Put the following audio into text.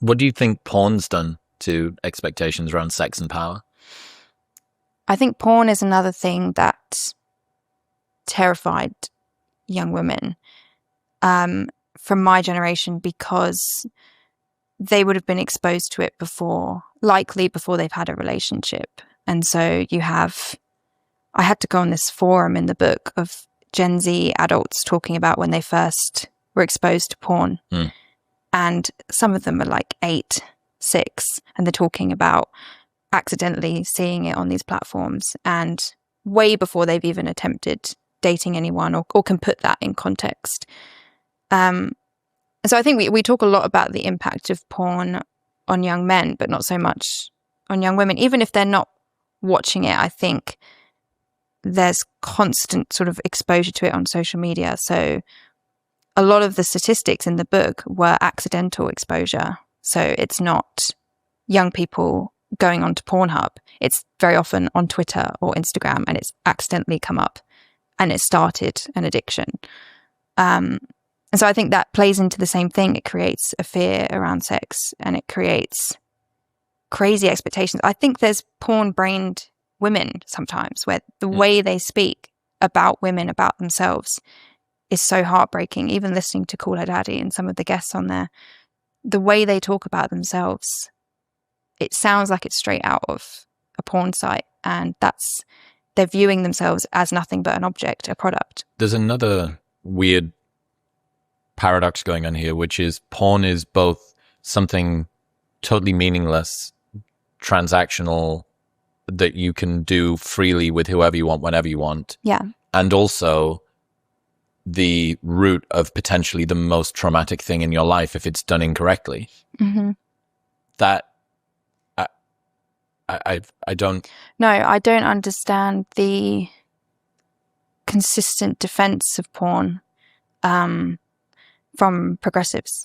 What do you think porn's done to expectations around sex and power? I think porn is another thing that terrified young women from my generation, because they would have been exposed to it likely before they've had a relationship. And so I had to go on this forum in the book of Gen Z adults talking about when they first were exposed to porn. And some of them are like 8, 6, and they're talking about accidentally seeing it on these platforms, and way before they've even attempted dating anyone or can put that in context. So I think we talk a lot about the impact of porn on young men, but not so much on young women. Even if they're not watching it, I think there's constant sort of exposure to it on social media. So a lot of the statistics in the book were accidental exposure. So it's not young people going onto Pornhub. It's very often on Twitter or Instagram, and it's accidentally come up and it started an addiction. And so I think that plays into the same thing. It creates a fear around sex, and it creates crazy expectations. I think there's porn-brained women sometimes where the way they speak about women, about themselves, is so heartbreaking. Even listening to Call Her Daddy and some of the guests on there, the way they talk about themselves, it sounds like it's straight out of a porn site, and they're viewing themselves as nothing but an object, a product. There's another weird paradox going on here, which is porn is both something totally meaningless, transactional, that you can do freely with whoever you want, whenever you want. Yeah. And also the root of potentially the most traumatic thing in your life if it's done incorrectly. That I don't... No, I don't understand the consistent defense of porn from progressives.